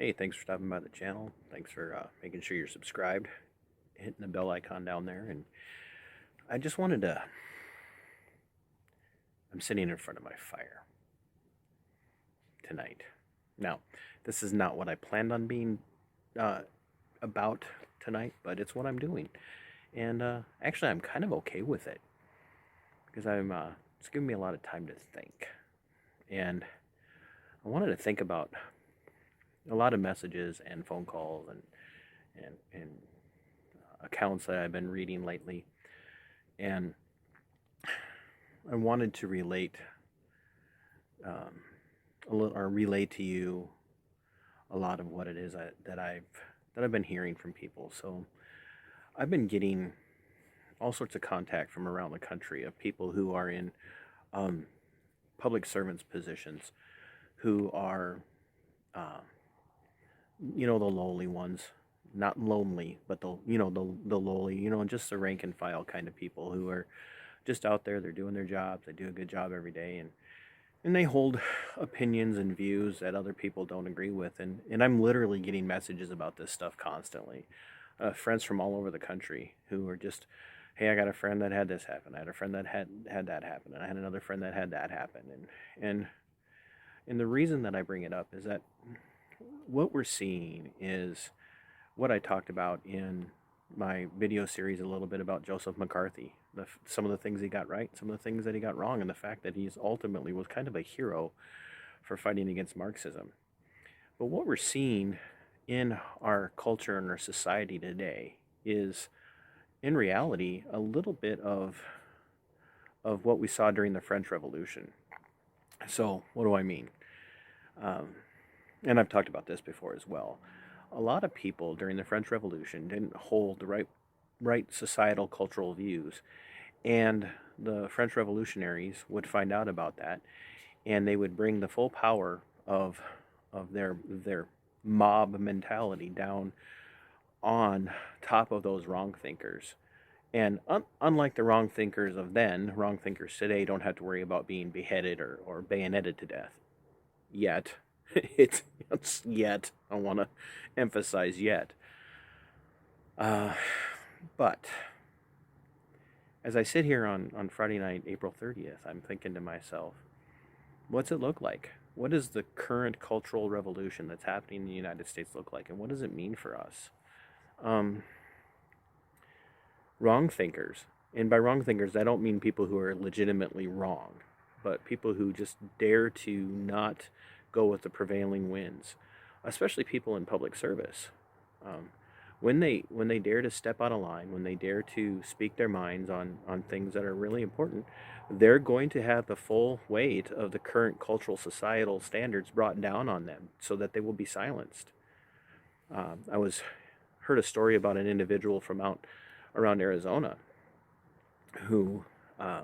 Hey, thanks for stopping by the channel. Thanks for making sure you're subscribed, hitting the bell icon down there. And I just wanted to, I'm sitting in front of my fire tonight. Now, this is not what I planned on being uh, about tonight, but it's what I'm doing. And actually, I'm kind of okay with it because it's giving me a lot of time to think. And I wanted to think about a lot of messages and phone calls and accounts that I've been reading lately, and I wanted to relate a little, or relay to you a lot of what it is that I've been hearing from people. So I've been getting all sorts of contact from around the country of people who are in um, public servants positions, who are uh, the lowly ones, not lonely, but the lowly, just the rank and file kind of people who are just out there. They're doing their jobs. They do a good job every day, and they hold opinions and views that other people don't agree with. And I'm literally getting messages about this stuff constantly. Friends from all over the country who are just, hey, I got a friend that had this happen. I had a friend that had that happen, and I had another friend that had that happen. And the reason that I bring it up is that what we're seeing is what I talked about in my video series a little bit about Joseph McCarthy. Some of the things he got right, some of the things that he got wrong, and the fact that he's ultimately was kind of a hero for fighting against Marxism. But what we're seeing in our culture and our society today is, in reality, a little bit of what we saw during the French Revolution. So, what do I mean? Um, and I've talked about this before as well. A lot of people during the French Revolution didn't hold the right societal cultural views, and the French revolutionaries would find out about that, and they would bring the full power of their mob mentality down on top of those wrong thinkers. And unlike the wrong thinkers of then, wrong thinkers today don't have to worry about being beheaded or bayoneted to death. Yet. It's yet. I want to emphasize yet. Uh, but as I sit here on Friday night, April 30th, I'm thinking to myself, what's it look like? What does the current cultural revolution that's happening in the United States look like? And what does it mean for us? Um, Wrong thinkers, and by wrong thinkers, I don't mean people who are legitimately wrong, but people who just dare to not go with the prevailing winds, especially people in public service. Um, when they dare to step out of line, when they dare to speak their minds on things that are really important, they're going to have the full weight of the current cultural societal standards brought down on them, so that they will be silenced. I was heard a story about an individual from out around Arizona who um,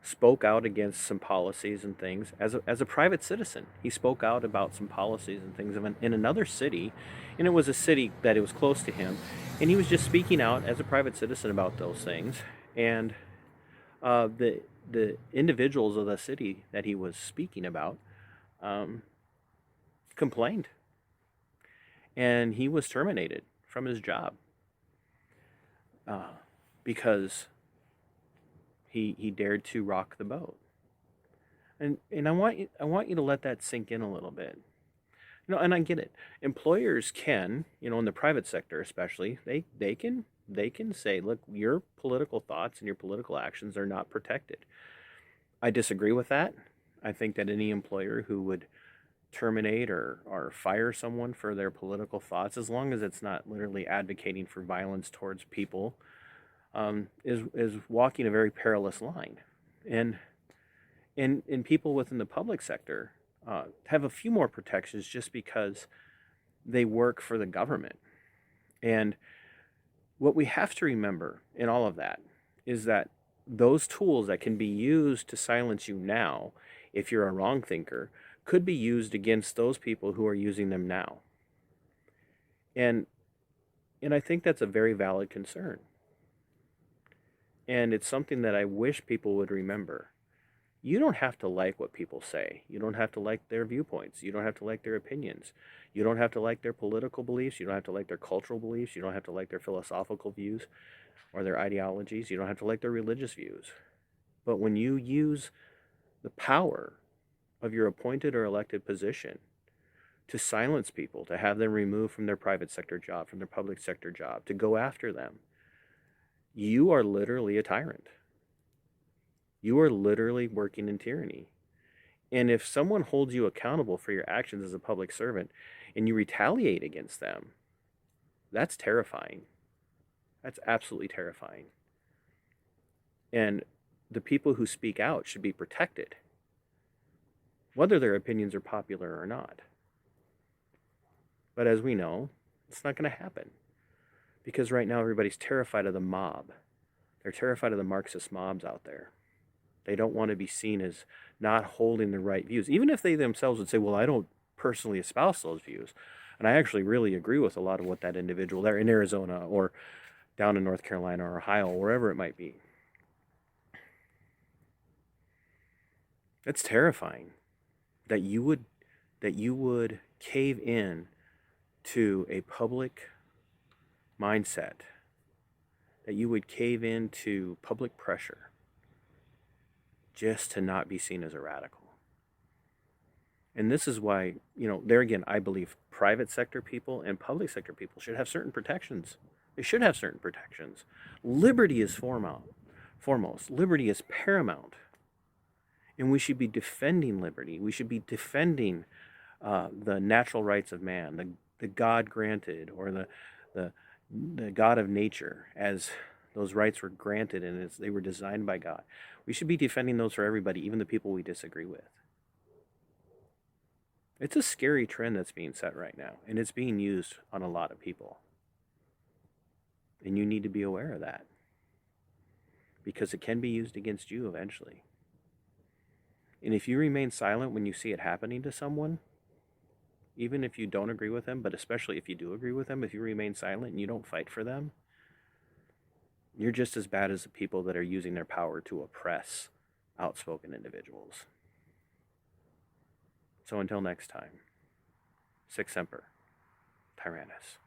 spoke out against some policies and things as a private citizen. He spoke out about some policies and things in another city, and it was a city that it was close to him, and he was just speaking out as a private citizen about those things. And the individuals of the city that he was speaking about um, complained, and he was terminated from his job uh, because he dared to rock the boat. And I want you to let that sink in a little bit. And I get it. Employers can, in the private sector especially, they can say, look, your political thoughts and your political actions are not protected. I disagree with that. I think that any employer who would terminate or fire someone for their political thoughts, as long as it's not literally advocating for violence towards people, is walking a very perilous line. And people within the public sector have a few more protections just because they work for the government. And what we have to remember in all of that is that those tools that can be used to silence you now, if you're a wrong thinker, could be used against those people who are using them now. And I think that's a very valid concern. And it's something that I wish people would remember. You don't have to like what people say. You don't have to like their viewpoints. You don't have to like their opinions. You don't have to like their political beliefs. You don't have to like their cultural beliefs. You don't have to like their philosophical views or their ideologies. You don't have to like their religious views. But when you use the power of your appointed or elected position to silence people, to have them removed from their private sector job, from their public sector job, to go after them, you are literally a tyrant. You are literally working in tyranny. And if someone holds you accountable for your actions as a public servant and you retaliate against them, that's terrifying. That's absolutely terrifying. And the people who speak out should be protected, whether their opinions are popular or not. But as we know, it's not going to happen. Because right now everybody's terrified of the mob. They're terrified of the Marxist mobs out there. They don't want to be seen as not holding the right views. Even if they themselves would say, well, I don't personally espouse those views. And I actually really agree with a lot of what that individual there in Arizona or down in North Carolina or Ohio, or wherever it might be. It's terrifying that you would cave in to a public mindset, that you would cave into public pressure just to not be seen as a radical. And this is why, there again, I believe private sector people and public sector people should have certain protections. They should have certain protections. Liberty is foremost. Liberty is paramount. And we should be defending liberty. We should be defending the natural rights of man, the God-granted, or the God of nature, as those rights were granted and as they were designed by God. We should be defending those for everybody, even the people we disagree with. It's a scary trend that's being set right now, and it's being used on a lot of people. And you need to be aware of that, because it can be used against you eventually. And if you remain silent when you see it happening to someone, even if you don't agree with them, but especially if you do agree with them, if you remain silent and you don't fight for them, you're just as bad as the people that are using their power to oppress outspoken individuals. So until next time, Sic Semper, Tyrannis.